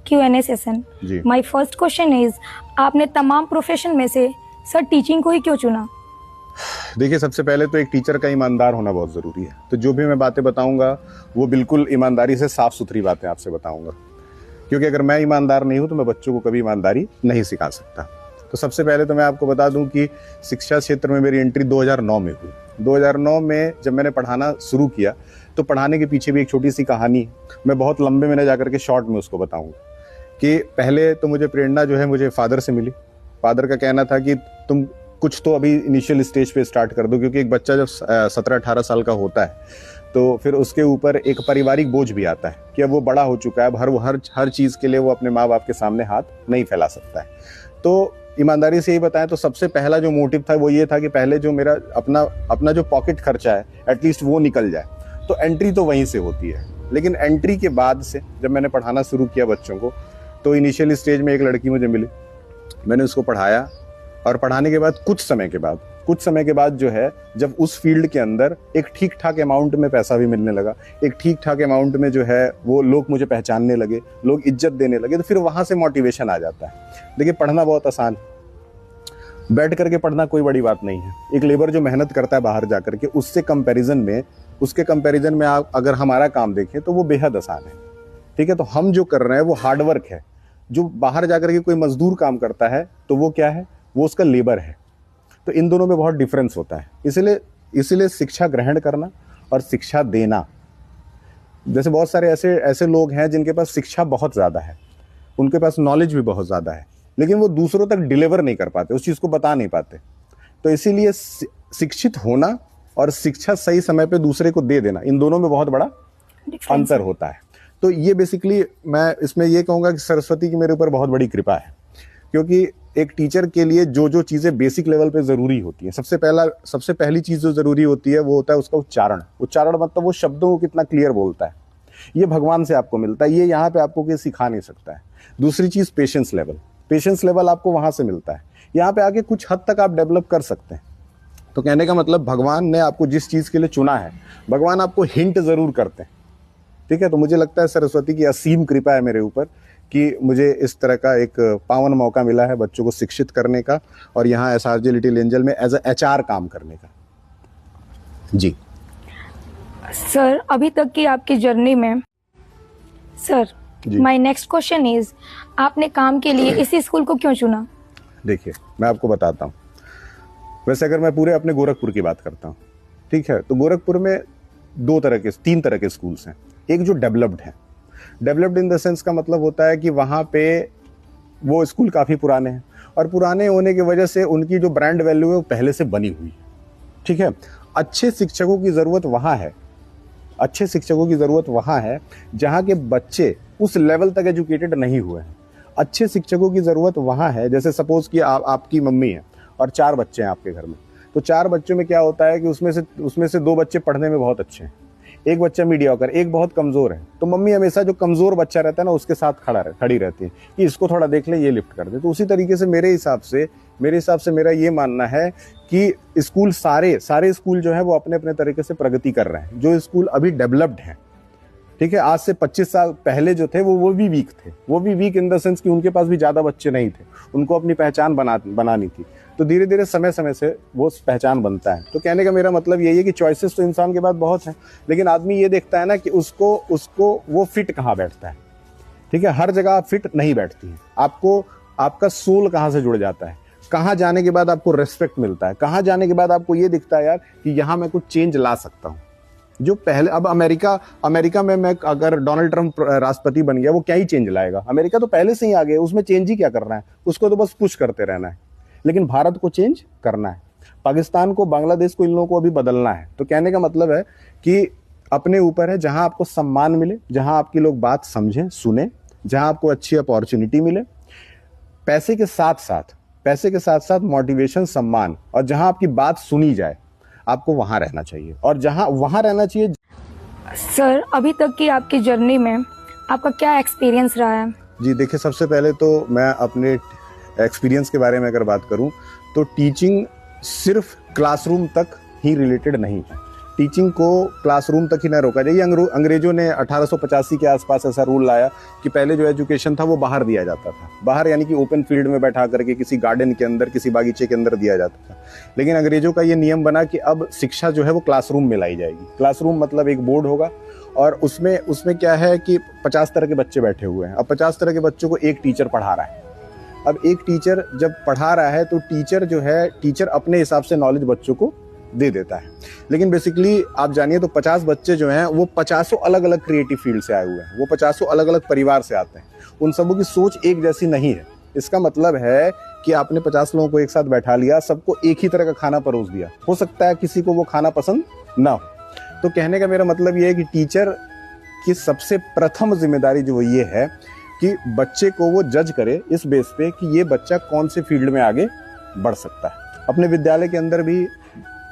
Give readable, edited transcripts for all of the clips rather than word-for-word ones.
Q&A session. My first question is, आपने तमाम profession में से सर टीचिंग को ही क्यों चुना? देखिए, सबसे पहले तो एक टीचर का ईमानदार होना बहुत ज़रूरी है। तो जो भी मैं बातें बताऊंगा वो बिल्कुल ईमानदारी से साफ सुथरी बातें आपसे बताऊंगा, क्योंकि अगर मैं ईमानदार नहीं हूं तो मैं बच्चों को कभी ईमानदारी नहीं सिखा सकता। तो सबसे पहले तो मैं आपको बता दूं कि शिक्षा क्षेत्र में मेरी एंट्री 2009 में हुई। 2009 में जब मैंने पढ़ाना शुरू किया तो पढ़ाने के पीछे भी एक छोटी सी कहानी है। मैं बहुत लंबे में न जाकर के शॉर्ट में उसको बताऊंगा कि पहले तो मुझे प्रेरणा जो है मुझे फादर से मिली। फादर का कहना था कि तुम कुछ तो अभी इनिशियल स्टेज पे स्टार्ट कर दो, क्योंकि एक बच्चा जब 17-18 साल का होता है तो फिर उसके ऊपर एक पारिवारिक बोझ भी आता है कि अब वो बड़ा हो चुका है, अब हर चीज़ के लिए वो अपने माँ बाप के सामने हाथ नहीं फैला सकता है। तो ईमानदारी से ही बताएं तो सबसे पहला जो मोटिव था वो ये था कि पहले जो मेरा अपना जो पॉकेट खर्चा है एटलीस्ट वो निकल जाए। तो एंट्री तो वहीं से होती है। लेकिन एंट्री के बाद से जब मैंने पढ़ाना शुरू किया बच्चों को, तो इनिशियल स्टेज में एक लड़की मुझे मिली, मैंने उसको पढ़ाया और पढ़ाने के बाद कुछ समय के बाद जो है, जब उस फील्ड के अंदर एक ठीक ठाक अमाउंट में पैसा भी मिलने लगा, एक ठीक ठाक अमाउंट में जो है वो लोग मुझे पहचानने लगे, लोग इज्जत देने लगे, तो फिर वहां से मोटिवेशन आ जाता है। देखिए, पढ़ना बहुत आसान, बैठ करके पढ़ना कोई बड़ी बात नहीं है। एक लेबर जो मेहनत करता है बाहर जाकर के, उसके कंपैरिजन में आप अगर हमारा काम देखें तो वो बेहद आसान है। ठीक है, तो हम जो कर रहे हैं वो हार्डवर्क है। जो बाहर जाकर के कोई मजदूर काम करता है तो वो क्या है, वो उसका लेबर है। तो इन दोनों में बहुत डिफरेंस होता है। इसलिए शिक्षा ग्रहण करना और शिक्षा देना, जैसे बहुत सारे ऐसे लोग हैं जिनके पास शिक्षा बहुत ज़्यादा है, उनके पास नॉलेज भी बहुत ज़्यादा है, लेकिन वो दूसरों तक डिलीवर नहीं कर पाते, उस चीज़ को बता नहीं पाते। तो इसीलिए शिक्षित होना और शिक्षा सही समय पे दूसरे को दे देना, इन दोनों में बहुत बड़ा अंतर होता है। तो ये बेसिकली मैं इसमें ये कहूँगा कि सरस्वती की मेरे ऊपर बहुत बड़ी कृपा है, क्योंकि एक टीचर के लिए जो चीज़ें बेसिक लेवल पे ज़रूरी होती हैं, सबसे पहली चीज़ जो ज़रूरी होती है वो होता है उसका उच्चारण मतलब वो शब्दों को कितना क्लियर बोलता है। ये भगवान से आपको मिलता है, ये यहाँ पे आपको कोई सिखा नहीं सकता है। दूसरी चीज़ पेशेंस लेवल आपको वहाँ से मिलता है। यहाँ पे आके कुछ हद तक आप डेवलप कर सकते हैं। तो कहने का मतलब, भगवान ने आपको जिस चीज़ के लिए चुना है, भगवान आपको हिंट ज़रूर करते हैं। ठीक है, तो मुझे लगता है सरस्वती की असीम कृपा है मेरे ऊपर कि मुझे इस तरह का एक पावन मौका मिला है बच्चों को शिक्षित करने का और यहाँ SRJ लिटिल एंजल में एज ए HR काम करने का। जी सर, अभी तक की आपकी जर्नी में sir, my next question is, आपने काम के लिए इसी स्कूल को क्यों चुना? देखिए, मैं आपको बताता हूँ। वैसे अगर मैं पूरे अपने गोरखपुर की बात करता हूँ, ठीक है, तो गोरखपुर में 3 तरह के स्कूल्स हैं। एक जो डेवलप्ड है, डेवलप्ड इन द सेंस का मतलब होता है कि वहाँ पे वो स्कूल काफ़ी पुराने हैं और पुराने होने की वजह से उनकी जो ब्रांड वैल्यू है वो पहले से बनी हुई है। ठीक है, अच्छे शिक्षकों की ज़रूरत वहाँ है जहाँ के बच्चे उस लेवल तक एजुकेटेड नहीं हुए हैं। अच्छे शिक्षकों की ज़रूरत वहाँ है, जैसे सपोज कि आपकी मम्मी है और 4 बच्चे हैं आपके घर में, तो 4 बच्चों में क्या होता है कि उसमें से 2 बच्चे पढ़ने में बहुत अच्छे हैं, एक बच्चा मीडियोकर, एक बहुत कमज़ोर है। तो मम्मी हमेशा जो कमज़ोर बच्चा रहता है ना उसके साथ खड़ी रहती है कि इसको थोड़ा देख ले, ये लिफ्ट कर दे। तो उसी तरीके से मेरे हिसाब से मेरा ये मानना है कि स्कूल सारे स्कूल जो है वो अपने अपने तरीके से प्रगति कर रहे हैं। जो स्कूल अभी डेवलप्ड हैं, ठीक है, आज से 25 साल पहले जो थे वो भी वीक थे। वो भी वीक इन द सेंस कि उनके पास भी ज़्यादा बच्चे नहीं थे, उनको अपनी पहचान बनानी थी। तो धीरे धीरे समय से वो पहचान बनता है। तो कहने का मेरा मतलब यही है कि चॉइसेस तो इंसान के पास बहुत हैं, लेकिन आदमी ये देखता है ना कि उसको वो फिट कहाँ बैठता है। ठीक है, हर जगह आप फिट नहीं बैठती है। आपका सोल कहाँ से जुड़ जाता है, कहाँ जाने के बाद आपको रेस्पेक्ट मिलता है, कहाँ जाने के बाद आपको ये दिखता है यार कि यहाँ मैं कुछ चेंज ला सकता हूँ। जो पहले, अब अमेरिका में मैं अगर डोनाल्ड ट्रंप राष्ट्रपति बन गया, वो क्या ही चेंज लाएगा? अमेरिका तो पहले से ही आ गया, उसमें चेंज ही क्या करना है, उसको तो बस पुश करते रहना है। लेकिन भारत को चेंज करना है, पाकिस्तान को, बांग्लादेश को, इन लोगों को अभी बदलना है। तो कहने का मतलब है कि अपने ऊपर है, जहां आपको सम्मान मिले, जहां आपकी लोग बात समझें, सुने, जहां आपको अच्छी अपॉर्चुनिटी मिले, पैसे के साथ साथ मोटिवेशन, सम्मान, और जहां आपकी बात सुनी जाए, आपको वहां रहना चाहिए। और वहां रहना चाहिए। सर, अभी तक की आपकी जर्नी में आपका क्या एक्सपीरियंस रहा है? जी देखिए, सबसे पहले तो मैं अपने एक्सपीरियंस के बारे में अगर बात करूं तो टीचिंग सिर्फ क्लासरूम तक ही रिलेटेड नहीं है। टीचिंग को क्लासरूम तक ही न रोका जाए। अंग्रेजों ने 1885 के आसपास ऐसा रूल लाया कि पहले जो एजुकेशन था वो बाहर दिया जाता था, बाहर यानी कि ओपन फील्ड में बैठा करके किसी गार्डन के अंदर, किसी बागीचे के अंदर दिया जाता था। लेकिन अंग्रेजों का ये नियम बना कि अब शिक्षा जो है वो क्लासरूम में लाई जाएगी। क्लासरूम मतलब एक बोर्ड होगा और उसमें क्या है कि 50 तरह के बच्चे बैठे हुए हैं। अब 50 तरह के बच्चों को एक टीचर पढ़ा रहा है। अब एक टीचर जब पढ़ा रहा है तो टीचर अपने हिसाब से नॉलेज बच्चों को दे देता है। लेकिन बेसिकली आप जानिए तो 50 बच्चे जो हैं वो 50 अलग अलग क्रिएटिव फील्ड से आए हुए हैं, वो 50 अलग अलग परिवार से आते हैं। उन सबों की सोच एक जैसी नहीं है। इसका मतलब है कि आपने 50 लोगों को एक साथ बैठा लिया, सबको एक ही तरह का खाना परोस दिया। हो सकता है किसी को वो खाना पसंद ना हो। तो कहने का मेरा मतलब ये है कि टीचर की सबसे प्रथम जिम्मेदारी जो ये है कि बच्चे को वो जज करे इस बेस पे कि ये बच्चा कौन से फील्ड में आगे बढ़ सकता है। अपने विद्यालय के अंदर भी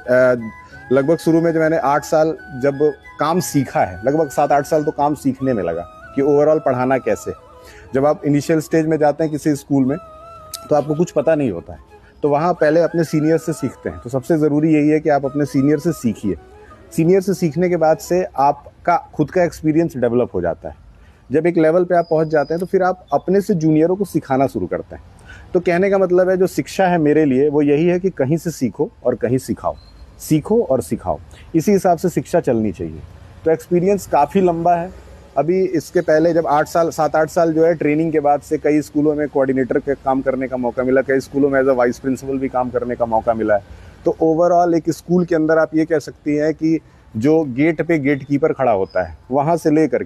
लगभग शुरू में जब मैंने 8 साल जब काम सीखा है, लगभग 7-8 साल तो काम सीखने में लगा कि ओवरऑल पढ़ाना कैसे। जब आप इनिशियल स्टेज में जाते हैं किसी स्कूल में तो आपको कुछ पता नहीं होता है, तो वहाँ पहले अपने सीनियर से सीखते हैं। तो सबसे ज़रूरी यही है कि आप अपने सीनियर से सीखिए। सीनियर से सीखने के बाद से आपका खुद का एक्सपीरियंस डेवलप हो जाता है। जब एक लेवल पे आप पहुँच जाते हैं तो फिर आप अपने से जूनियरों को सिखाना शुरू करते हैं। तो कहने का मतलब है जो शिक्षा है मेरे लिए वो यही है कि कहीं से सीखो और कहीं सिखाओ, सीखो और सिखाओ। इसी हिसाब से शिक्षा चलनी चाहिए। तो एक्सपीरियंस काफ़ी लंबा है। अभी इसके पहले जब 7-8 साल जो है ट्रेनिंग के बाद से कई स्कूलों में कोऑर्डिनेटर के काम करने का मौका मिला, कई स्कूलों में एज अ वाइस प्रिंसिपल भी काम करने का मौका मिला है। तो ओवरऑल एक स्कूल के अंदर आप ये कह सकती हैं कि जो गेट पे गेट कीपर खड़ा होता है वहाँ से लेकर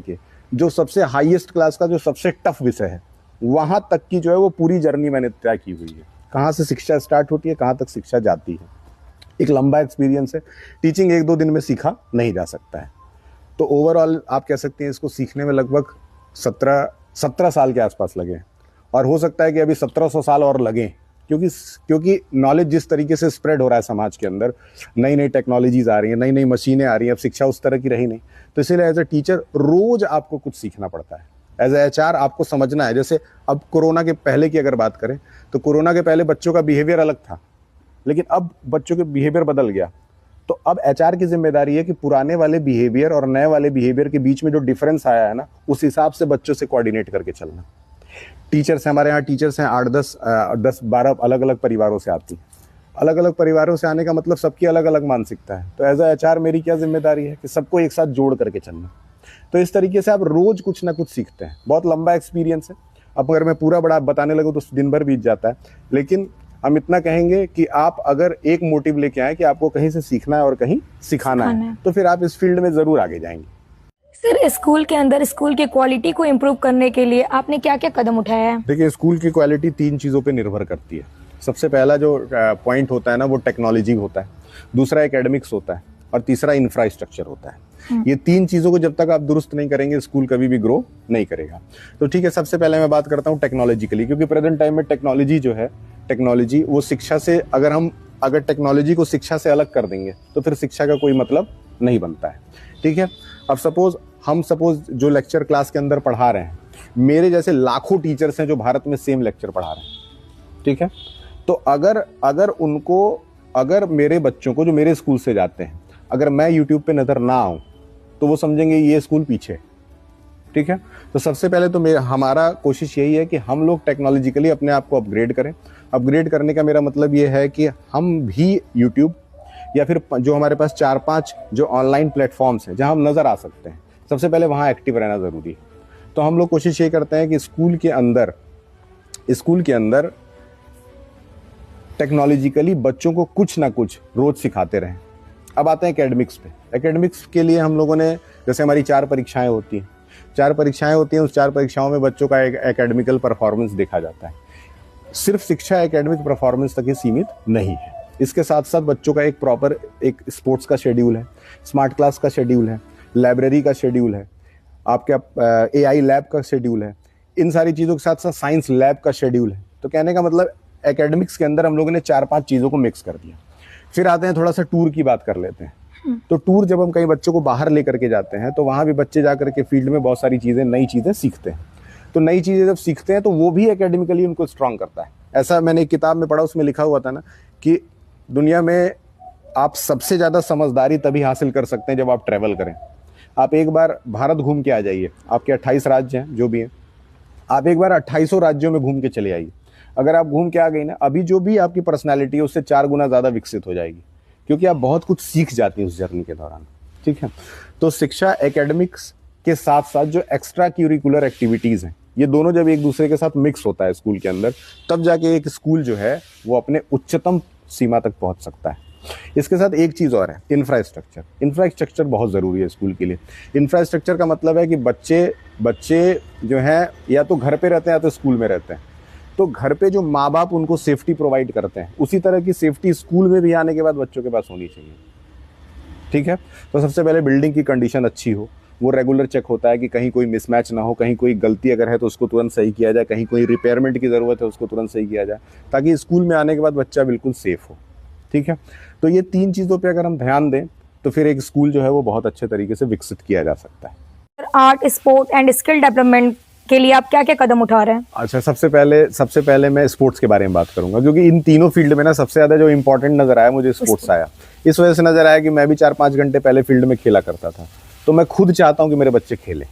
के जो सबसे हाईएस्ट क्लास का जो सबसे टफ विषय है वहाँ तक की जो है वो पूरी जर्नी मैंने तय की हुई है। कहाँ से शिक्षा स्टार्ट होती है, कहाँ तक शिक्षा जाती है। एक लंबा एक्सपीरियंस है। टीचिंग 1-2 दिन में सीखा नहीं जा सकता है। तो ओवरऑल आप कह सकते हैं इसको सीखने में लगभग 17 साल के आसपास लगे, और हो सकता है कि अभी 1700 साल और लगें, क्योंकि नॉलेज जिस तरीके से स्प्रेड हो रहा है समाज के अंदर, नई नई टेक्नोलॉजीज आ रही हैं, नई नई मशीनें आ रही हैं, अब शिक्षा उस तरह की रही नहीं। तो इसीलिए एज ए टीचर रोज आपको कुछ सीखना पड़ता है। एज ए HR आपको समझना है। जैसे अब कोरोना के पहले की अगर बात करें तो कोरोना के पहले बच्चों का बिहेवियर अलग था, लेकिन अब बच्चों के बिहेवियर बदल गया। तो अब HR की जिम्मेदारी है कि पुराने वाले बिहेवियर और नए वाले बिहेवियर के बीच में जो डिफरेंस आया है ना, उस हिसाब से बच्चों से कोऑर्डिनेट करके चलना। टीचर्स हैं, हमारे यहाँ टीचर्स हैं 8-10-12 अलग अलग परिवारों से आती हैं। अलग अलग परिवारों से आने का मतलब सबकी अलग अलग मानसिकता है। तो एज ए HR मेरी क्या जिम्मेदारी है कि सबको एक साथ जोड़ करके चलना। तो इस तरीके से आप रोज कुछ ना कुछ सीखते हैं। बहुत लंबा एक्सपीरियंस है। अब अगर मैं पूरा बड़ा बताने लगूँ तो दिन भर बीत जाता है, लेकिन हम इतना कहेंगे कि आप अगर एक मोटिव लेके आए कि आपको कहीं से सीखना है और कहीं सिखाना है, तो फिर आप इस फील्ड में जरूर आगे जाएंगे। सर, स्कूल के अंदर स्कूल की क्वालिटी को इम्प्रूव करने के लिए आपने क्या क्या कदम उठाया है? देखिए, स्कूल की क्वालिटी 3 चीज़ों पे निर्भर करती है। सबसे पहला जो पॉइंट होता है ना वो टेक्नोलॉजी होता है, दूसरा एकेडमिक्स होता है और तीसरा इंफ्रास्ट्रक्चर होता है। ये 3 चीज़ों को जब तक आप दुरुस्त नहीं करेंगे स्कूल कभी भी ग्रो नहीं करेगा। तो ठीक है, सबसे पहले मैं बात करता हूँ टेक्नोलॉजिकली, क्योंकि प्रेजेंट टाइम में टेक्नोलॉजी जो है, टेक्नोलॉजी वो शिक्षा से, अगर टेक्नोलॉजी को शिक्षा से अलग कर देंगे तो फिर शिक्षा का कोई मतलब नहीं बनता है। ठीक है, अब सपोज जो लेक्चर क्लास के अंदर पढ़ा रहे हैं, मेरे जैसे लाखों टीचर्स हैं जो भारत में सेम लेक्चर पढ़ा रहे हैं। ठीक है, तो अगर मेरे बच्चों को जो मेरे स्कूल से जाते हैं, अगर मैं यूट्यूब पे नजर ना आऊं तो वो समझेंगे ये स्कूल पीछे। ठीक है, तो सबसे पहले तो हमारा कोशिश यही है कि हम लोग टेक्नोलॉजिकली अपने आप को अपग्रेड करें। अपग्रेड करने का मेरा मतलब ये है कि हम भी यूट्यूब या फिर जो हमारे पास 4-5 जो ऑनलाइन प्लेटफॉर्म्स हैं जहां हम नजर आ सकते हैं, सबसे पहले वहां एक्टिव रहना जरूरी है। तो हम लोग कोशिश ये करते हैं कि स्कूल के अंदर टेक्नोलॉजिकली बच्चों को कुछ ना कुछ रोज सिखाते रहें। अब आते हैं एकेडमिक्स पे। एकेडमिक्स के लिए हम लोगों ने, जैसे हमारी 4 परीक्षाएं होती हैं, उस 4 परीक्षाओं में बच्चों का एकेडमिकल परफॉर्मेंस देखा जाता है। सिर्फ शिक्षा एकेडमिक परफॉर्मेंस तक ही सीमित नहीं है। इसके साथ साथ बच्चों का एक स्पोर्ट्स का शेड्यूल है, स्मार्ट क्लास का शेड्यूल है, लाइब्रेरी का शेड्यूल है, आपका AI लैब का शेड्यूल है, इन सारी चीज़ों के साथ साथ साइंस लैब का शेड्यूल है। तो कहने का मतलब एकेडमिक्स के अंदर हम लोगों ने 4-5 चीज़ों को मिक्स कर दिया। फिर आते हैं, थोड़ा सा टूर की बात कर लेते हैं। तो टूर जब हम कई बच्चों को बाहर लेकर के जाते हैं तो वहाँ भी बच्चे जाकर के फील्ड में बहुत सारी चीज़ें, नई चीज़ें सीखते हैं। तो नई चीज़ें जब सीखते हैं तो वो भी एकेडमिकली उनको स्ट्रांग करता है। ऐसा मैंने एक किताब में पढ़ा, उसमें लिखा हुआ था ना कि दुनिया में आप सबसे ज़्यादा समझदारी तभी हासिल कर सकते हैं जब आप ट्रैवल करें। आप एक बार भारत घूम के आ जाइए, आपके 28 राज्य हैं जो भी हैं, आप एक बार 2800 राज्यों में घूम के चले आइए। अगर आप घूम के आ गई ना, अभी जो भी आपकी पर्सनैलिटी है उससे 4 गुना ज़्यादा विकसित हो जाएगी, क्योंकि आप बहुत कुछ सीख जाती हैं उस जर्नी के दौरान। ठीक है, तो शिक्षा एकेडमिक्स के साथ साथ जो एक्स्ट्रा करिकुलर एक्टिविटीज़ हैं, ये दोनों जब एक दूसरे के साथ मिक्स होता है स्कूल के अंदर, तब जाके एक स्कूल जो है वो अपने उच्चतम सीमा तक पहुंच सकता है। इसके साथ एक चीज़ और है, इंफ्रास्ट्रक्चर बहुत ज़रूरी है स्कूल के लिए। इंफ्रास्ट्रक्चर का मतलब है कि बच्चे जो हैं या तो घर पे रहते हैं या तो स्कूल में रहते हैं, तो घर पे जो माँ बाप उनको सेफ्टी प्रोवाइड करते हैं, उसी तरह की सेफ्टी स्कूल में भी आने के बाद बच्चों के पास होनी चाहिए। ठीक है, तो सबसे पहले बिल्डिंग की कंडीशन अच्छी हो, वो रेगुलर चेक होता है कि कहीं कोई मिसमैच ना हो, कहीं कोई गलती अगर है तो उसको तुरंत सही किया जाए, कहीं कोई रिपेयरमेंट की ज़रूरत है उसको तुरंत सही किया जाए, ताकि स्कूल में आने के बाद बच्चा बिल्कुल सेफ हो। ठीक है, तो ये 3 चीज़ों पे अगर हम ध्यान दें तो फिर एक स्कूल जो है वो बहुत अच्छे तरीके से विकसित किया जा सकता है। Art, sport and skill development के लिए आप क्या क्या कदम उठा रहे हैं? अच्छा, सबसे पहले मैं स्पोर्ट्स के बारे में बात करूंगा, क्योंकि इन तीनों फील्ड में ना सबसे ज़्यादा जो इंपॉर्टेंट नज़र आया मुझे स्पोर्ट्स आया। इस वजह से नज़र आया कि मैं भी 4-5 घंटे पहले फील्ड में खेला करता था, तो मैं खुद चाहता हूँ कि मेरे बच्चे खेलें।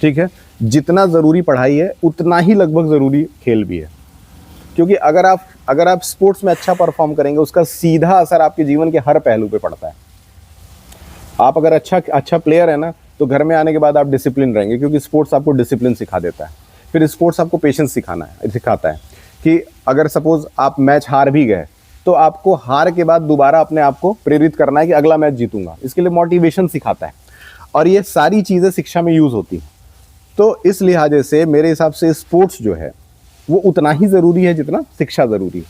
ठीक है, जितना ज़रूरी पढ़ाई है उतना ही लगभग ज़रूरी खेल भी है, क्योंकि अगर आप स्पोर्ट्स में अच्छा परफॉर्म करेंगे उसका सीधा असर आपके जीवन के हर पहलू पे पड़ता है। आप अगर अच्छा प्लेयर है ना, तो घर में आने के बाद आप डिसिप्लिन रहेंगे, क्योंकि स्पोर्ट्स आपको डिसिप्लिन सिखा देता है। फिर स्पोर्ट्स आपको पेशेंस सिखाता है कि अगर सपोज आप मैच हार भी गए तो आपको हार के बाद दोबारा अपने आप को प्रेरित करना है कि अगला मैच जीतूंगा, इसके लिए मोटिवेशन सिखाता है, और ये सारी चीज़ें शिक्षा में यूज़ होती हैं। तो इस लिहाजे से मेरे हिसाब से स्पोर्ट्स जो है वो उतना ही ज़रूरी है जितना शिक्षा ज़रूरी है,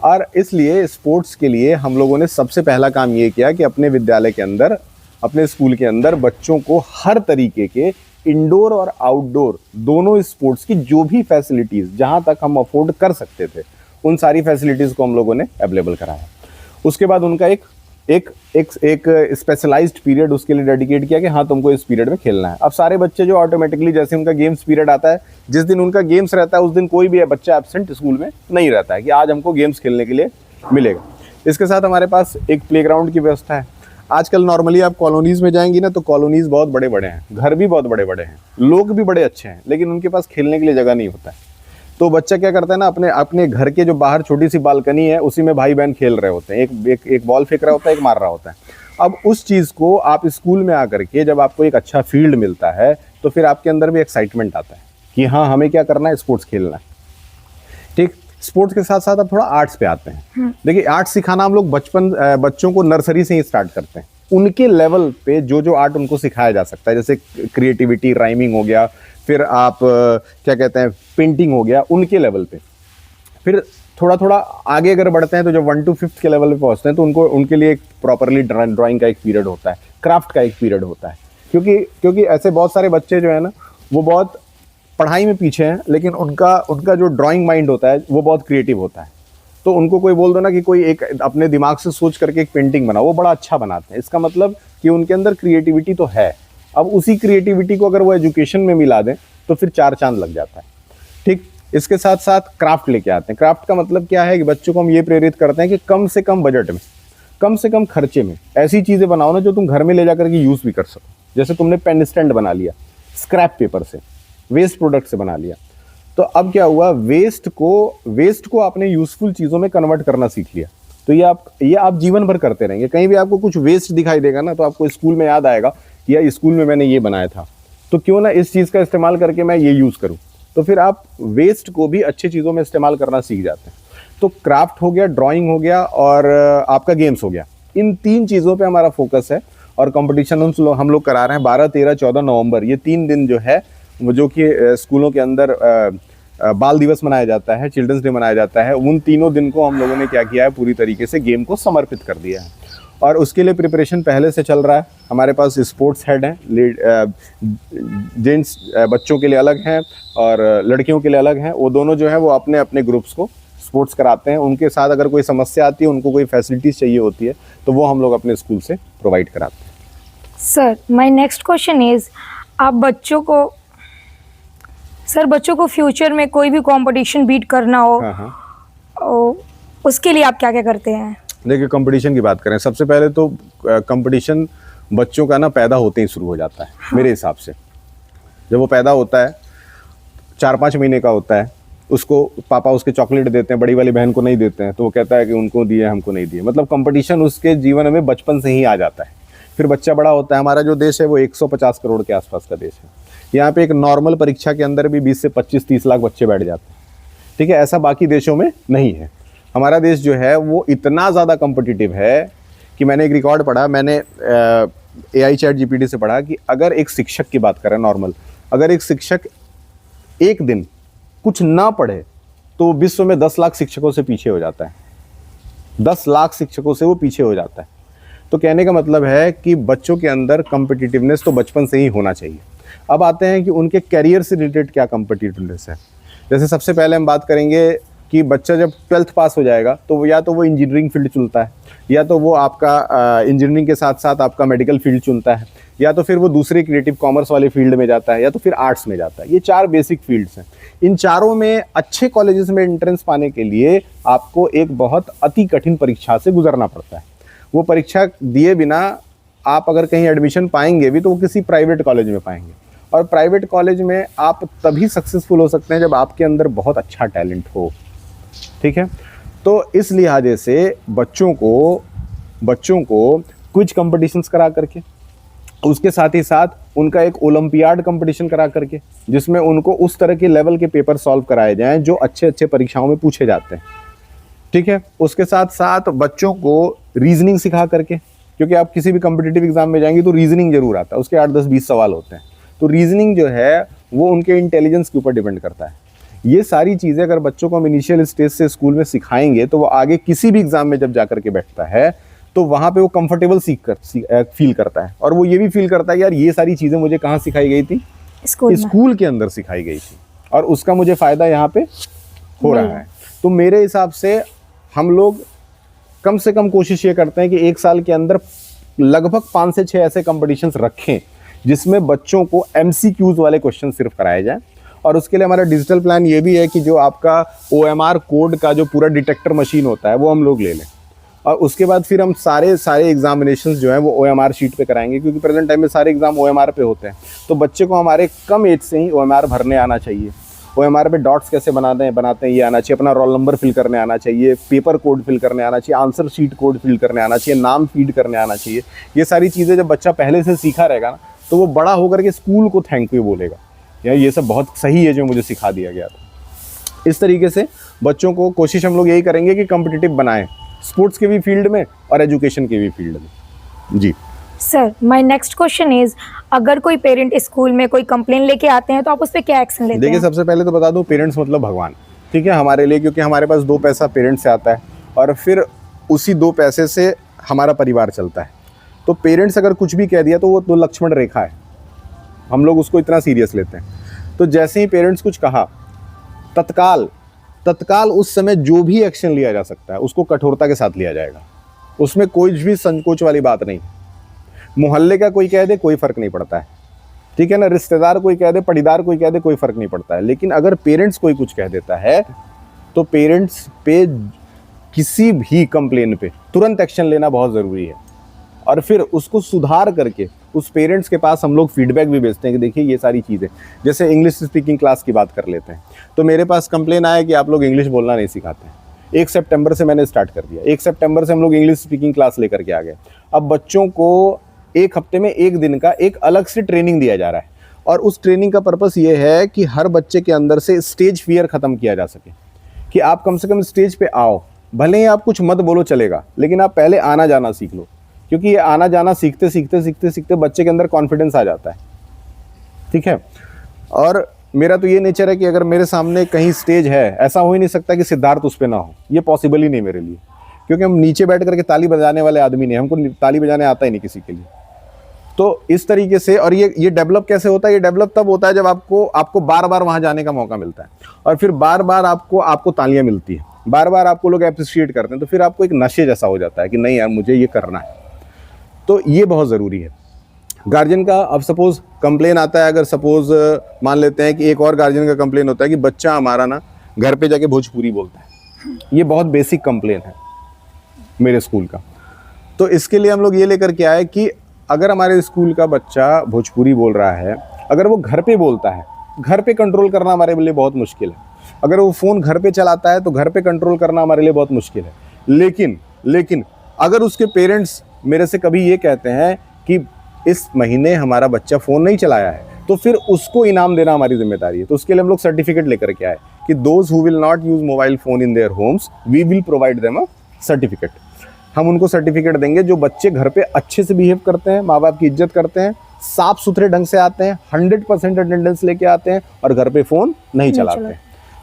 और इसलिए स्पोर्ट्स के लिए हम लोगों ने सबसे पहला काम ये किया कि अपने विद्यालय के अंदर, अपने स्कूल के अंदर बच्चों को हर तरीके के इंडोर और आउटडोर दोनों स्पोर्ट्स की जो भी फैसिलिटीज़ जहाँ तक हम अफोर्ड कर सकते थे उन सारी फैसिलिटीज़ को हम लोगों ने अवेलेबल कराया। उसके बाद उनका एक स्पेशलाइज्ड पीरियड उसके लिए डेडिकेट किया कि हाँ तुमको इस पीरियड में खेलना है। अब सारे बच्चे जो ऑटोमेटिकली जैसे उनका गेम्स पीरियड आता है, जिस दिन उनका गेम्स रहता है उस दिन कोई भी बच्चा एब्सेंट स्कूल में नहीं रहता है कि आज हमको गेम्स खेलने के लिए मिलेगा। इसके साथ हमारे पास एक प्लेग्राउंड की व्यवस्था है। आजकल नॉर्मली आप कॉलोनीज़ में जाएंगी ना, तो कॉलोनीज़ बहुत बड़े बड़े हैं, घर भी बहुत बड़े बड़े हैं, लोग भी बड़े अच्छे हैं, लेकिन उनके पास खेलने के लिए जगह नहीं होता है। तो बच्चा क्या करता है ना, अपने घर के जो बाहर छोटी सी बालकनी है उसी में भाई बहन खेल रहे होते हैं, एक बॉल फेंक रहा होता है, एक मार रहा होता है। अब उस चीज़ को आप स्कूल में आकर के जब आपको एक अच्छा फील्ड मिलता है तो फिर आपके अंदर भी एक्साइटमेंट आता है कि हाँ हमें क्या करना है, स्पोर्ट्स खेलना है। ठीक, स्पोर्ट्स के साथ साथ अब थोड़ा आर्ट्स पे आते हैं। देखिए, आर्ट्स सिखाना हम लोग बच्चों को नर्सरी से ही स्टार्ट करते हैं। उनके लेवल पे जो आर्ट उनको सिखाया जा सकता है, जैसे क्रिएटिविटी, राइमिंग हो गया, फिर आप क्या कहते हैं पेंटिंग हो गया, उनके लेवल पे। फिर थोड़ा थोड़ा आगे अगर बढ़ते हैं तो जब 1 to 5 के लेवल पे पहुंचते हैं तो उनके लिए एक प्रॉपरली ड्राइंग का एक पीरियड होता है, क्राफ्ट का एक पीरियड होता है, क्योंकि ऐसे बहुत सारे बच्चे जो है ना वो बहुत पढ़ाई में पीछे हैं, लेकिन उनका जो ड्राइंग माइंड होता है वो बहुत क्रिएटिव होता है। तो उनको कोई बोल दो ना कि कोई एक अपने दिमाग से सोच करके एक पेंटिंग बनाओ, वो बड़ा अच्छा बनाते हैं। इसका मतलब कि उनके अंदर क्रिएटिविटी तो है। अब उसी क्रिएटिविटी को अगर वो एजुकेशन में मिला दें तो फिर 4 चांद लग जाता है। ठीक, इसके साथ साथ क्राफ्ट लेके आते हैं। क्राफ्ट का मतलब क्या है कि बच्चों को हम ये प्रेरित करते हैं कि कम से कम बजट में, कम से कम खर्चे में ऐसी चीज़ें बनाओ ना जो तुम घर में ले जाकर के यूज़ भी कर सको। जैसे तुमने पेन स्टैंड बना लिया स्क्रैप पेपर से, वेस्ट प्रोडक्ट से बना लिया, तो अब क्या हुआ, वेस्ट को आपने यूजफुल चीज़ों में कन्वर्ट करना सीख लिया। तो ये आप जीवन भर करते रहेंगे। कहीं भी आपको कुछ वेस्ट दिखाई देगा ना तो आपको स्कूल में याद आएगा कि यार स्कूल में मैंने ये बनाया था, तो क्यों ना इस चीज़ का इस्तेमाल करके मैं ये यूज़ करूँ। तो फिर आप वेस्ट को भी अच्छी चीज़ों में इस्तेमाल करना सीख जाते हैं। तो क्राफ्ट हो गया, ड्राइंग हो गया और आपका गेम्स हो गया, इन 3 चीज़ों पे हमारा फोकस है। और कंपटीशन हम लोग करा रहे हैं 12, 13, 14 नवंबर, ये 3 दिन जो है जो कि स्कूलों के अंदर बाल दिवस मनाया जाता है, चिल्ड्रंस डे मनाया जाता है। उन तीनों दिन को हम लोगों ने क्या किया है, पूरी तरीके से गेम को समर्पित कर दिया है और उसके लिए प्रिपरेशन पहले से चल रहा है। हमारे पास स्पोर्ट्स हेड हैं, जेंट्स बच्चों के लिए अलग हैं और लड़कियों के लिए अलग हैं। वो दोनों जो हैं वो अपने अपने ग्रुप्स को स्पोर्ट्स कराते हैं। उनके साथ अगर कोई समस्या आती है, उनको कोई फैसिलिटीज़ चाहिए होती है, तो वो हम लोग अपने स्कूल से प्रोवाइड कराते हैं। Sir, my next question is, आप बच्चों को फ्यूचर में कोई भी कंपटीशन बीट करना हो, हाँ। उसके लिए आप क्या क्या करते हैं? देखिए कंपटीशन की बात करें, सबसे पहले तो कंपटीशन बच्चों का ना पैदा होते ही शुरू हो जाता है। हाँ। मेरे हिसाब से जब वो पैदा होता है 4-5 महीने का होता है, उसको पापा उसके चॉकलेट देते हैं, बड़ी वाली बहन को नहीं देते हैं, तो वो कहता है कि उनको दिए हमको नहीं दिए। मतलब कंपटीशन उसके जीवन में बचपन से ही आ जाता है। फिर बच्चा बड़ा होता है। हमारा जो देश है वो 150 करोड़ के आसपास का देश है। यहाँ पे एक नॉर्मल परीक्षा के अंदर भी 20 से 25-30 लाख बच्चे बैठ जाते हैं। ठीक है, ऐसा बाकी देशों में नहीं है। हमारा देश जो है वो इतना ज़्यादा कॉम्पिटिटिव है कि मैंने एक रिकॉर्ड पढ़ा, मैंने AI चैट GPT से पढ़ा कि अगर एक शिक्षक की बात करें नॉर्मल, अगर एक शिक्षक एक दिन कुछ ना पढ़े तो विश्व में 10 लाख शिक्षकों से पीछे हो जाता है। 10 लाख शिक्षकों से वो पीछे हो जाता है। तो कहने का मतलब है कि बच्चों के अंदर कॉम्पिटिटिवनेस तो बचपन से ही होना चाहिए। अब आते हैं कि उनके करियर से रिलेटेड क्या कॉम्पिटिटिवनेस है। जैसे सबसे पहले हम बात करेंगे कि बच्चा जब 12th पास हो जाएगा तो या तो वो इंजीनियरिंग फील्ड चुनता है, या तो वो आपका इंजीनियरिंग के साथ साथ आपका मेडिकल फील्ड चुनता है, या तो फिर वो दूसरे क्रिएटिव कॉमर्स वाले फील्ड में जाता है, या तो फिर आर्ट्स में जाता है। ये 4 बेसिक फील्ड्स हैं। इन चारों में अच्छे कॉलेजेस में एंट्रेंस पाने के लिए आपको एक बहुत अति कठिन परीक्षा से गुजरना पड़ता है। वो परीक्षा दिए बिना आप अगर कहीं एडमिशन पाएंगे भी तो वो किसी प्राइवेट कॉलेज में पाएंगे, और प्राइवेट कॉलेज में आप तभी सक्सेसफुल हो सकते हैं जब आपके अंदर बहुत अच्छा टैलेंट हो। ठीक है, तो इस लिहाजे से बच्चों को क्विज कंपटीशंस करा करके, उसके साथ ही साथ उनका एक ओलंपियाड कंपटीशन करा करके, जिसमें उनको उस तरह के लेवल के पेपर सॉल्व कराए जाएं जो अच्छे परीक्षाओं में पूछे जाते हैं। ठीक है, उसके साथ साथ बच्चों को रीजनिंग सिखा करके, क्योंकि आप किसी भी कॉम्पिटिटिव एग्जाम में जाएंगे तो रीजनिंग जरूर आता है, उसके 8, 10, 20 सवाल होते हैं। तो रीजनिंग जो है वो उनके इंटेलिजेंस के ऊपर डिपेंड करता है। ये सारी चीज़ें अगर बच्चों को हम इनिशियल स्टेज से स्कूल में सिखाएंगे तो वो आगे किसी भी एग्जाम में जब जा करके बैठता है तो वहाँ पे वो कंफर्टेबल फील करता है, और वो ये भी फील करता है यार ये सारी चीज़ें मुझे कहाँ सिखाई गई थी, स्कूल के अंदर सिखाई गई थी, और उसका मुझे फ़ायदा यहाँ पे हो रहा है। तो मेरे हिसाब से हम लोग कम से कम कोशिश ये करते हैं कि 1 साल के अंदर लगभग 5 से 6 ऐसे कॉम्पिटिशन्स रखें जिसमें बच्चों को MCQs वाले क्वेश्चन सिर्फ कराए जाएं। और उसके लिए हमारा डिजिटल प्लान ये भी है कि जो आपका OMR कोड का जो पूरा डिटेक्टर मशीन होता है वो हम लोग ले लें, और उसके बाद फिर हम सारे एग्जामिनेशंस जो हैं वो OMR शीट पे कराएंगे, क्योंकि प्रेजेंट टाइम में सारे एग्जाम OMR पे होते हैं। तो बच्चे को हमारे कम एज से ही OMR भरने आना चाहिए। OMR पे डॉट्स कैसे बनाते हैं ये आना चाहिए, अपना रोल नंबर फिल करने आना चाहिए, पेपर कोड फिल करने आना चाहिए, आंसर शीट कोड फिल करने आना चाहिए, नाम फीड करने आना चाहिए। ये सारी चीज़ें जब बच्चा पहले से सीखा रहेगा ना तो वो बड़ा होकर के स्कूल को थैंक यू बोलेगा, यार ये सब बहुत सही है जो मुझे सिखा दिया गया था। इस तरीके से बच्चों को कोशिश हम लोग यही करेंगे कि कॉम्पिटिटिव बनाएं, स्पोर्ट्स के भी फील्ड में और एजुकेशन के भी फील्ड में। जी sir, my next question is, अगर कोई पेरेंट स्कूल में कोई कंप्लेन लेके आते हैं तो आप उस पर क्या एक्शन लेते हैं? देखिए, सबसे पहले तो बता दूं, पेरेंट्स मतलब भगवान, ठीक है, हमारे लिए, क्योंकि हमारे पास 2 पैसा पेरेंट्स से आता है और फिर उसी 2 पैसे से हमारा परिवार चलता है। तो पेरेंट्स अगर कुछ भी कह दिया तो वो तो लक्ष्मण रेखा है, हम लोग उसको इतना सीरियस लेते हैं। तो जैसे ही पेरेंट्स कुछ कहा, तत्काल उस समय जो भी एक्शन लिया जा सकता है उसको कठोरता के साथ लिया जाएगा। उसमें कोई भी संकोच वाली बात नहीं। मोहल्ले का कोई कह दे कोई फर्क नहीं पड़ता है, ठीक है ना, रिश्तेदार कोई कह दे, पटीदार कोई कह दे, कोई फर्क नहीं पड़ता है। लेकिन अगर पेरेंट्स कोई कुछ कह देता है तो पेरेंट्स पे किसी भी कंप्लेन पे तुरंत एक्शन लेना बहुत ज़रूरी है, और फिर उसको सुधार करके उस पेरेंट्स के पास हम लोग फीडबैक भी भेजते हैं कि देखिए ये सारी चीज़ें, जैसे इंग्लिश स्पीकिंग क्लास की बात कर लेते हैं, तो मेरे पास कंप्लेन आया कि आप लोग इंग्लिश बोलना नहीं सिखाते हैं। 1 सितंबर से मैंने स्टार्ट कर दिया, 1 सितंबर से हम लोग इंग्लिश स्पीकिंग क्लास लेकर के आ गए। अब बच्चों को 1 हफ्ते में 1 दिन का एक अलग से ट्रेनिंग दिया जा रहा है, और उस ट्रेनिंग का पर्पस ये है कि हर बच्चे के अंदर से स्टेज फियर ख़त्म किया जा सके, कि आप कम से कम स्टेज पे आओ, भले ही आप कुछ मत बोलो चलेगा, लेकिन आप पहले आना जाना सीख लो, क्योंकि ये आना जाना सीखते बच्चे के अंदर कॉन्फिडेंस आ जाता है। ठीक है, और मेरा तो ये नेचर है कि अगर मेरे सामने कहीं स्टेज है, ऐसा हो ही नहीं सकता कि सिद्धार्थ उस पर ना हो, ये पॉसिबल ही नहीं मेरे लिए, क्योंकि हम नीचे बैठ करके ताली बजाने वाले आदमी नहीं, हमको ताली बजाने आता ही नहीं किसी के लिए। तो इस तरीके से, और ये डेवलप कैसे होता है? ये डेवलप तब होता है जब आपको बार बार वहाँ जाने का मौका मिलता है, और फिर बार बार आपको तालियां मिलती है, बार बार आपको लोग अप्रिशिएट करते हैं, तो फिर आपको एक नशे जैसा हो जाता है कि नहीं यार मुझे ये करना है। तो ये बहुत ज़रूरी है। गार्जियन का, अब सपोज कंप्लेन आता है, अगर सपोज मान लेते हैं कि एक और गार्जियन का कंप्लेन होता है कि बच्चा हमारा ना घर पे जाके भोजपुरी बोलता है, ये बहुत बेसिक कंप्लेन है, मेरे स्कूल का। तो इसके लिए हम लोग ये लेकर के आए कि अगर हमारे स्कूल का बच्चा भोजपुरी बोल रहा है, अगर वो घर पे बोलता है, घर पे कंट्रोल करना हमारे लिए बहुत मुश्किल है। अगर वो फ़ोन घर पे चलाता है तो घर पे कंट्रोल करना हमारे लिए बहुत मुश्किल है। लेकिन अगर उसके पेरेंट्स मेरे से कभी ये कहते हैं कि इस महीने हमारा बच्चा फ़ोन नहीं चलाया है, तो फिर उसको इनाम देना हमारी जिम्मेदारी है। तो उसके लिए हम लोग सर्टिफिकेट लेकर के आए कि those who will not use mobile phone in their homes, we will provide them a certificate. हम उनको सर्टिफिकेट देंगे जो बच्चे घर पे अच्छे से बिहेव करते हैं, माँ बाप की इज्जत करते हैं, साफ सुथरे ढंग से आते हैं, 100% अटेंडेंस लेके आते हैं और घर पे फ़ोन नहीं चलाते।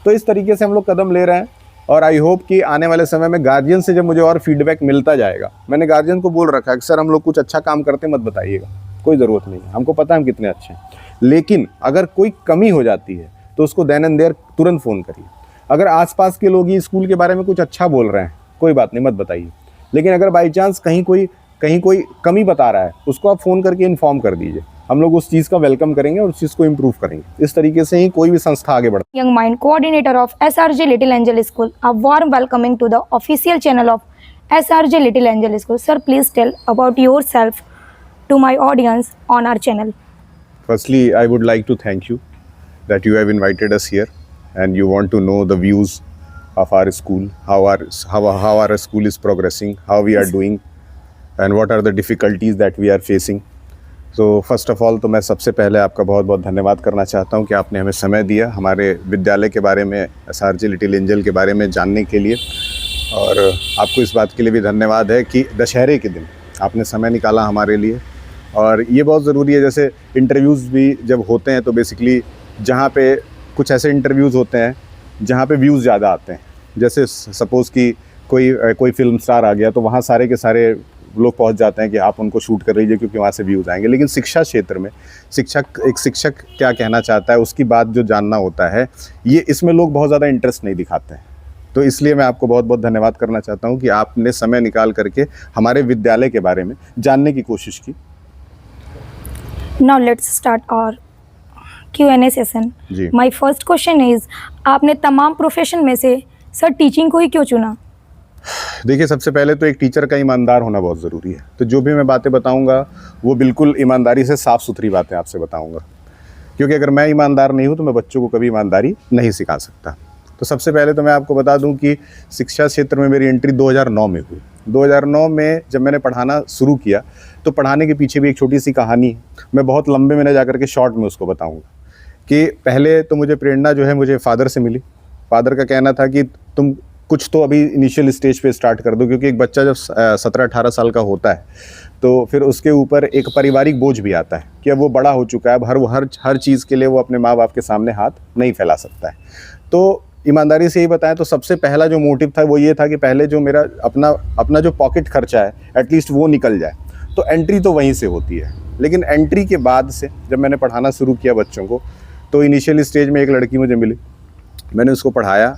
तो इस तरीके से हम लोग कदम ले रहे हैं और आई होप कि आने वाले समय में गार्जियन से जब मुझे और फीडबैक मिलता जाएगा, मैंने गार्जियन को बोल रखा है कि सर हम लोग कुछ अच्छा काम करते मत बताइएगा, कोई ज़रूरत नहीं है, हमको पता है हम कितने अच्छे हैं, लेकिन अगर कोई कमी हो जाती है तो उसको देन एंड देयर तुरंत फ़ोन करिए। अगर आसपास के लोग ही स्कूल के बारे में कुछ अच्छा बोल रहे हैं, कोई बात नहीं, मत बताइए, लेकिन अगर बाई चांस कहीं कोई कमी बता रहा है, उसको आप फ़ोन करके इन्फॉर्म कर दीजिए। हम लोग उस चीज़ का वेलकम करेंगे और उस चीज़ को इम्प्रूव करेंगे। इस तरीके से ही कोई भी संस्था आगे बढ़ती है। Young Mind, coordinator of SRJ Little Angel School, a warm welcoming to the official channel of SRJ Little Angel School. Sir, please tell about yourself to my audience on our channel. Firstly, I would like to thank you that you have invited us here and you want to know the views of our school, how our school is progressing, how we are doing and what are the difficulties that we are facing. तो first of all तो मैं सबसे पहले आपका बहुत बहुत धन्यवाद करना चाहता हूं कि आपने हमें समय दिया हमारे विद्यालय के बारे में, एसआरजे लिटिल एंजल के बारे में जानने के लिए। और आपको इस बात के लिए भी धन्यवाद है कि दशहरे के दिन आपने समय निकाला हमारे लिए। और ये बहुत ज़रूरी है, जैसे इंटरव्यूज़ भी जब होते हैं तो बेसिकली जहाँ पे कुछ ऐसे इंटरव्यूज़ होते हैं जहाँ पे व्यूज़ ज़्यादा आते हैं, जैसे सपोज़ कि कोई फिल्म स्टार आ गया तो वहाँ सारे के सारे लोग पहुंच जाते हैं कि आप उनको शूट कर लीजिए क्योंकि वहाँ से व्यूज़ आएंगे। लेकिन शिक्षा क्षेत्र में एक शिक्षक क्या कहना चाहता है, उसकी बात जो जानना होता है, ये इसमें लोग बहुत ज़्यादा इंटरेस्ट नहीं दिखाते हैं। तो इसलिए मैं आपको बहुत बहुत धन्यवाद करना चाहता हूँ कि आपने समय निकाल करके हमारे विद्यालय के बारे में जानने की कोशिश की। Now let's start our Q&A session. Ji. My first question is, आपने तमाम प्रोफेशन में से सर टीचिंग को ही क्यों चुना? देखिए, सबसे पहले तो एक टीचर का ईमानदार होना बहुत ज़रूरी है। तो जो भी मैं बातें बताऊंगा वो बिल्कुल ईमानदारी से साफ़ सुथरी बातें आपसे बताऊंगा, क्योंकि अगर मैं ईमानदार नहीं हूं तो मैं बच्चों को कभी ईमानदारी नहीं सिखा सकता। तो सबसे पहले तो मैं आपको बता दूं कि शिक्षा क्षेत्र में मेरी एंट्री 2009 में हुई। 2009 में जब मैंने पढ़ाना शुरू किया तो पढ़ाने के पीछे भी एक छोटी सी कहानी है, मैं बहुत लंबे में न जा करके शॉर्ट में उसको बताऊँगा। कि पहले तो मुझे प्रेरणा जो है मुझे फ़ादर से मिली। फ़ादर का कहना था कि तुम कुछ तो अभी इनिशियल स्टेज पे स्टार्ट कर दो, क्योंकि एक बच्चा जब 17-18 साल का होता है तो फिर उसके ऊपर एक पारिवारिक बोझ भी आता है कि अब वो बड़ा हो चुका है, अब हर चीज़ के लिए वो अपने माँ बाप के सामने हाथ नहीं फैला सकता है। तो ईमानदारी से ही बताएं तो सबसे पहला जो मोटिव था वो ये था कि पहले जो मेरा अपना जो पॉकेट खर्चा है एटलीस्ट वो निकल जाए। तो एंट्री तो वहीं से होती है। लेकिन एंट्री के बाद से जब मैंने पढ़ाना शुरू किया बच्चों को, तो इनिशियल स्टेज में एक लड़की मुझे मिली, मैंने उसको पढ़ाया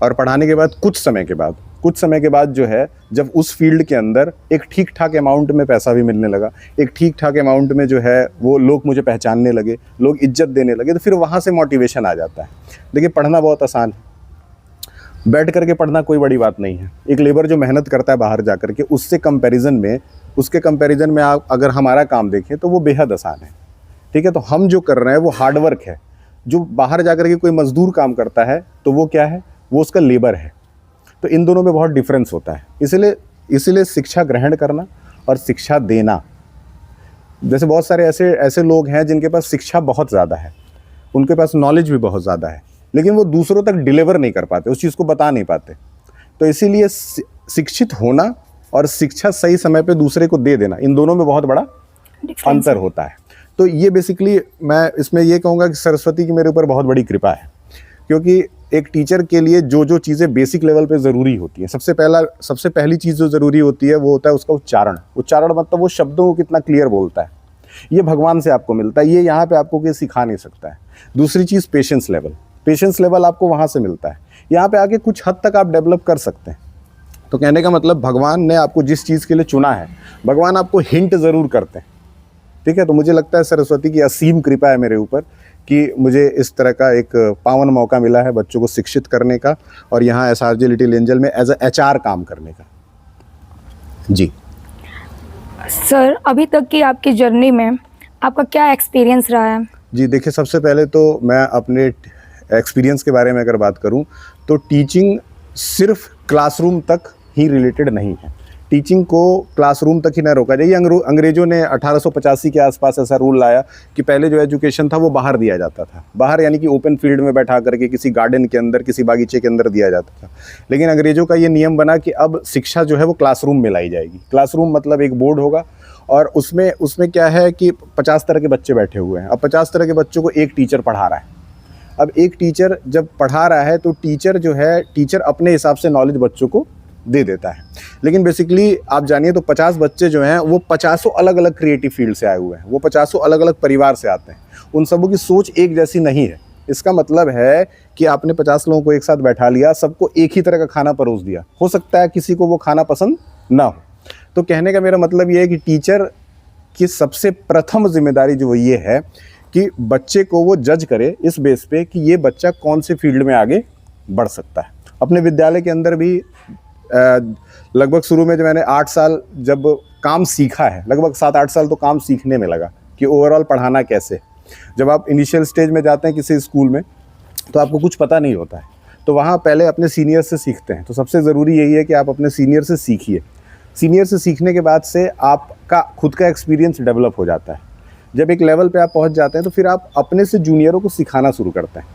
और पढ़ाने के बाद कुछ समय के बाद जो है, जब उस फील्ड के अंदर एक ठीक ठाक अमाउंट में पैसा भी मिलने लगा, एक ठीक ठाक अमाउंट में जो है वो लोग मुझे पहचानने लगे, लोग इज्जत देने लगे, तो फिर वहाँ से मोटिवेशन आ जाता है। देखिए, पढ़ना बहुत आसान है, बैठ करके पढ़ना कोई बड़ी बात नहीं है। एक लेबर जो मेहनत करता है बाहर जा करके, उसके कंपैरिजन में आप अगर हमारा काम देखें तो वो बेहद आसान है। ठीक है, तो हम जो कर रहे हैं वो हार्डवर्क है। जो बाहर जा करके कोई मजदूर काम करता है तो वो क्या है, वो उसका लेबर है। तो इन दोनों में बहुत डिफरेंस होता है। इसीलिए शिक्षा ग्रहण करना और शिक्षा देना, जैसे बहुत सारे ऐसे लोग हैं जिनके पास शिक्षा बहुत ज़्यादा है, उनके पास नॉलेज भी बहुत ज़्यादा है, लेकिन वो दूसरों तक डिलीवर नहीं कर पाते, उस चीज़ को बता नहीं पाते। तो इसीलिए शिक्षित होना और शिक्षा सही समय पे दूसरे को दे देना, इन दोनों में बहुत बड़ा अंतर होता है। तो ये बेसिकली मैं इसमें ये कहूँगा कि सरस्वती की मेरे ऊपर बहुत बड़ी कृपा है, क्योंकि एक टीचर के लिए जो चीज़ें बेसिक लेवल पे ज़रूरी होती हैं, सबसे पहली चीज़ जो ज़रूरी होती है वो होता है उसका उच्चारण मतलब वो शब्दों को कितना क्लियर बोलता है। ये भगवान से आपको मिलता है, ये यहाँ पे आपको कोई सिखा नहीं सकता है। दूसरी चीज़ पेशेंस लेवल आपको वहाँ से मिलता है। यहाँ पे आके कुछ हद तक आप डेवलप कर सकते हैं। तो कहने का मतलब, भगवान ने आपको जिस चीज़ के लिए चुना है, भगवान आपको हिंट ज़रूर करते हैं। ठीक है, तो मुझे लगता है सरस्वती की असीम कृपा है मेरे ऊपर कि मुझे इस तरह का एक पावन मौका मिला है बच्चों को शिक्षित करने का और यहाँ एसआरजे लिटिल एंजल में एज अ HR काम करने का। जी। सर अभी तक की आपकी जर्नी में आपका क्या एक्सपीरियंस रहा है? जी, देखिए सबसे पहले तो मैं अपने एक्सपीरियंस के बारे में अगर बात करूं तो टीचिंग सिर्फ क्लासरूम तक ही रिलेटेड नहीं है। टीचिंग को क्लासरूम तक ही ना रोका जाए। अंग्रेज़ों ने 1885 के आसपास ऐसा रूल लाया कि पहले जो एजुकेशन था वो बाहर दिया जाता था। बाहर यानी कि ओपन फील्ड में बैठा करके किसी गार्डन के अंदर, किसी बागीचे के अंदर दिया जाता था। लेकिन अंग्रेज़ों का ये नियम बना कि अब शिक्षा जो है वो क्लासरूम में लाई जाएगी। क्लासरूम मतलब एक बोर्ड होगा और उसमें क्या है कि 50 तरह के बच्चे बैठे हुए हैं। अब 50 तरह के बच्चों को एक टीचर पढ़ा रहा है। अब एक टीचर जब पढ़ा रहा है तो टीचर अपने हिसाब से नॉलेज बच्चों को दे देता है। लेकिन बेसिकली आप जानिए तो 50 बच्चे जो हैं वो 50 अलग अलग क्रिएटिव फील्ड से आए हुए हैं। वो 50 अलग अलग परिवार से आते हैं। उन सबों की सोच एक जैसी नहीं है। इसका मतलब है कि आपने 50 लोगों को एक साथ बैठा लिया, सबको एक ही तरह का खाना परोस दिया। हो सकता है किसी को वो खाना पसंद ना हो। तो कहने का मेरा मतलब ये है कि टीचर की सबसे प्रथम जिम्मेदारी जो ये है कि बच्चे को वो जज करे इस बेस पे कि ये बच्चा कौन से फील्ड में आगे बढ़ सकता है। अपने विद्यालय के अंदर भी लगभग शुरू में जब मैंने 8 साल जब काम सीखा है, लगभग 7-8 साल तो काम सीखने में लगा कि ओवरऑल पढ़ाना कैसे। जब आप इनिशियल स्टेज में जाते हैं किसी स्कूल में तो आपको कुछ पता नहीं होता है, तो वहाँ पहले अपने सीनियर से सीखते हैं। तो सबसे ज़रूरी यही है कि आप अपने सीनियर से सीखिए। सीनियर से सीखने के बाद से आपका खुद का एक्सपीरियंस डेवलप हो जाता है। जब एक लेवल पे आप पहुंच जाते हैं तो फिर आप अपने से जूनियरों को सिखाना शुरू करते हैं।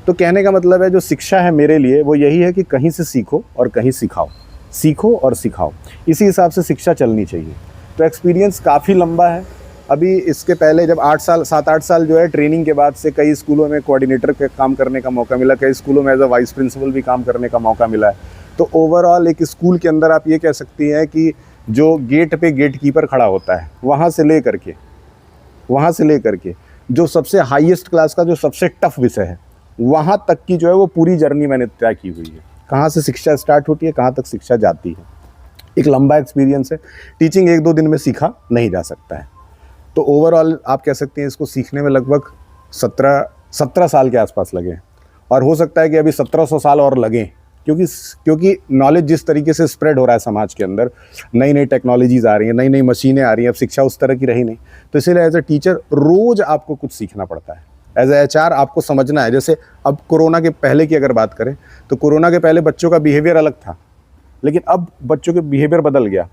तो कहने का मतलब है जो शिक्षा है मेरे लिए वो यही है कि कहीं से सीखो और कहीं सिखाओ, सीखो और सिखाओ। इसी हिसाब से शिक्षा चलनी चाहिए। तो एक्सपीरियंस काफ़ी लंबा है। अभी इसके पहले जब 7-8 साल जो है ट्रेनिंग के बाद से कई स्कूलों में कोऑर्डिनेटर के काम करने का मौका मिला, कई स्कूलों में एज अ वाइस प्रिंसिपल भी काम करने का मौका मिला है। तो ओवरऑल एक स्कूल के अंदर आप ये कह सकती हैं कि जो गेट पे गेट कीपर खड़ा होता है वहाँ से लेकर के जो सबसे हाईएस्ट क्लास का जो सबसे टफ विषय है वहाँ तक की जो है वो पूरी जर्नी मैंने तय की हुई है। कहाँ से शिक्षा स्टार्ट होती है, कहाँ तक शिक्षा जाती है। एक लंबा एक्सपीरियंस है। टीचिंग 1-2 दिन में सीखा नहीं जा सकता है। तो ओवरऑल आप कह सकते हैं इसको सीखने में लगभग 17 साल के आसपास लगे और हो सकता है कि अभी 1700 साल और लगें, क्योंकि नॉलेज जिस तरीके से स्प्रेड हो रहा है समाज के अंदर, नई नई टेक्नोलॉजीज़ आ रही हैं, नई नई मशीनें आ रही हैं। अब शिक्षा उस तरह की रही नहीं, तो इसीलिए एज ए टीचर रोज़ आपको कुछ सीखना पड़ता है। एज ए HR आपको समझना है। जैसे अब कोरोना के पहले की अगर बात करें तो कोरोना के पहले बच्चों का बिहेवियर अलग था, लेकिन अब बच्चों के बिहेवियर बदल गया।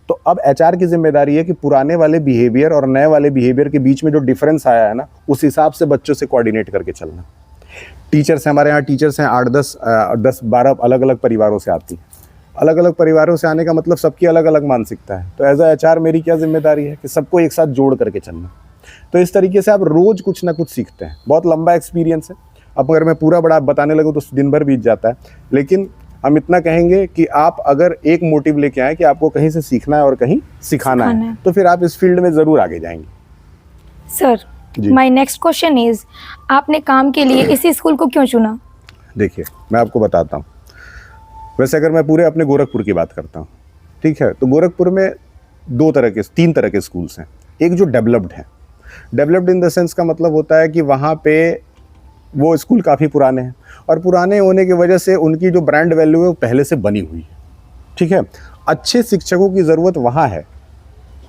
तो अब HR की जिम्मेदारी है कि पुराने वाले बिहेवियर और नए वाले बिहेवियर के बीच में जो डिफरेंस आया है ना, उस हिसाब से बच्चों से कोऑर्डिनेट करके चलना। टीचर्स हैं, हमारे यहाँ टीचर्स हैं 8-10-12 अलग अलग परिवारों से आती हैं। अलग अलग परिवारों से आने का मतलब सबकी अलग अलग मानसिकता है। तो एज अ HR मेरी क्या जिम्मेदारी है कि सबको एक साथ जोड़ करके चलना। तो इस तरीके से आप रोज़ कुछ ना कुछ सीखते हैं। बहुत लंबा एक्सपीरियंस है। अब अगर मैं पूरा बड़ा बताने लगूँ तो दिन भर बीत जाता है, लेकिन हम इतना कहेंगे कि आप अगर एक मोटिव लेके आए कि आपको कहीं से सीखना है और कहीं सिखाना है, तो फिर आप इस फील्ड में ज़रूर आगे जाएंगे। Sir my next question is, आपने काम के लिए इसी स्कूल को क्यों चुना? देखिए मैं आपको बताता हूँ। वैसे अगर मैं पूरे अपने गोरखपुर की बात करता हूँ, ठीक है, तो गोरखपुर में 3 तरह के स्कूल्स हैं। एक जो डेवलप्ड है, डेवलप्ड इन द सेंस का मतलब होता है कि वहाँ पे वो स्कूल काफ़ी पुराने हैं और पुराने होने की वजह से उनकी जो ब्रांड वैल्यू है वो पहले से बनी हुई है। ठीक है, अच्छे शिक्षकों की ज़रूरत वहाँ है।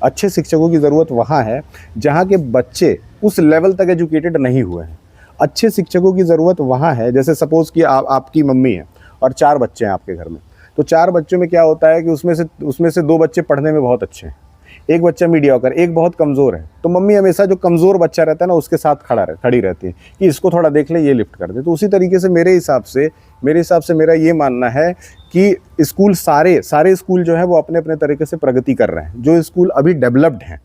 अच्छे शिक्षकों की ज़रूरत वहाँ है जहाँ के बच्चे उस लेवल तक एजुकेटेड नहीं हुए हैं। अच्छे शिक्षकों की ज़रूरत वहाँ है, जैसे सपोज़ कि आपकी मम्मी है और 4 बच्चे हैं आपके घर में, तो 4 बच्चों में क्या होता है कि उसमें से 2 बच्चे पढ़ने में बहुत अच्छे हैं, एक बच्चा मीडियोकर, एक बहुत कमज़ोर है। तो मम्मी हमेशा जो कमज़ोर बच्चा रहता है ना उसके साथ खड़ी रहती है कि इसको थोड़ा देख ले, ये लिफ्ट कर दे। तो उसी तरीके से मेरे हिसाब से मेरा ये मानना है कि स्कूल सारे स्कूल जो है वो अपने अपने तरीके से प्रगति कर रहे हैं। जो स्कूल अभी डेवलप्ड हैं,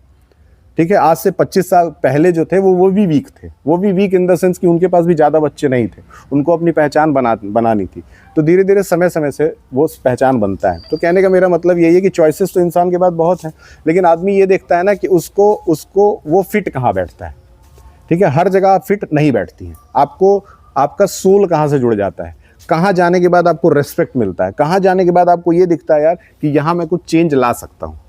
ठीक है, आज से 25 साल पहले जो थे वो भी वीक थे। वो भी वीक इन द सेंस कि उनके पास भी ज़्यादा बच्चे नहीं थे, उनको अपनी पहचान बनानी थी। तो धीरे धीरे समय से वो पहचान बनता है। तो कहने का मेरा मतलब यही है कि चॉइसेस तो इंसान के पास बहुत हैं, लेकिन आदमी ये देखता है ना कि उसको वो फिट कहाँ बैठता है। ठीक है, हर जगह आप फिट नहीं बैठती हैं। आपका सोल कहाँ से जुड़ जाता है, कहाँ जाने के बाद आपको रेस्पेक्ट मिलता है, कहाँ जाने के बाद आपको ये दिखता है यार कि यहाँ मैं कुछ चेंज ला सकता हूँ।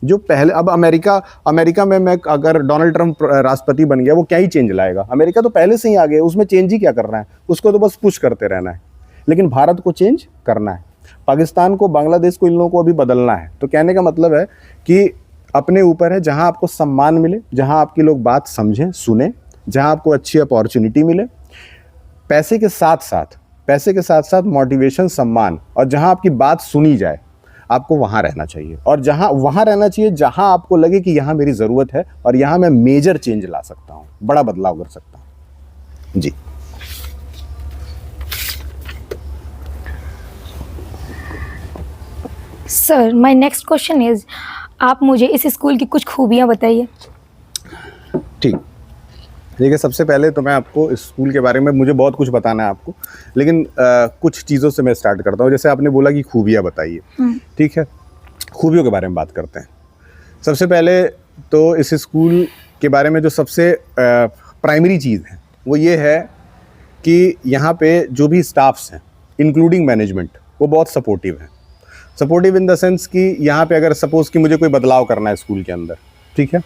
जो पहले, अब अमेरिका में मैं अगर डोनाल्ड ट्रंप राष्ट्रपति बन गया, वो क्या ही चेंज लाएगा? अमेरिका तो पहले से ही आ गया, उसमें चेंज ही क्या करना है, उसको तो बस पुश करते रहना है। लेकिन भारत को चेंज करना है। पाकिस्तान को, बांग्लादेश को, इन लोगों को अभी बदलना है। तो कहने का मतलब है कि अपने ऊपर है, जहां आपको सम्मान मिले, जहां आपकी लोग बात समझें, सुने, जहां आपको अच्छी अपॉर्चुनिटी मिले, पैसे के साथ साथ मोटिवेशन, सम्मान, और जहां आपकी बात सुनी जाए, आपको वहां रहना चाहिए। और वहां रहना चाहिए जहां आपको लगे कि यहां मेरी ज़रूरत है और यहां मैं मेजर चेंज ला सकता हूं, बड़ा बदलाव कर सकता हूं। जी। Sir my next question is, आप मुझे इस स्कूल की कुछ खूबियाँ बताइए। ठीक, देखिए सबसे पहले तो मैं आपको इस स्कूल के बारे में, मुझे बहुत कुछ बताना है आपको, लेकिन कुछ चीज़ों से मैं स्टार्ट करता हूँ। जैसे आपने बोला कि खूबियाँ बताइए, ठीक है, खूबियों के बारे में बात करते हैं। सबसे पहले तो इस स्कूल के बारे में जो सबसे प्राइमरी चीज़ है वो ये है कि यहाँ पे जो भी स्टाफ्स हैं, इंक्लूडिंग मैनेजमेंट, वो बहुत सपोर्टिव हैं। सपोर्टिव इन द सेंस कि यहाँ पे अगर सपोज़ कि मुझे कोई बदलाव करना है स्कूल के अंदर, ठीक है,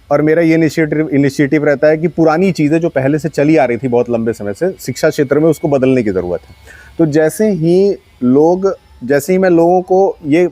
और मेरा ये इनिशिएटिव रहता है कि पुरानी चीज़ें जो पहले से चली आ रही थी बहुत लंबे समय से शिक्षा क्षेत्र में, उसको बदलने की ज़रूरत है। तो जैसे ही मैं लोगों को ये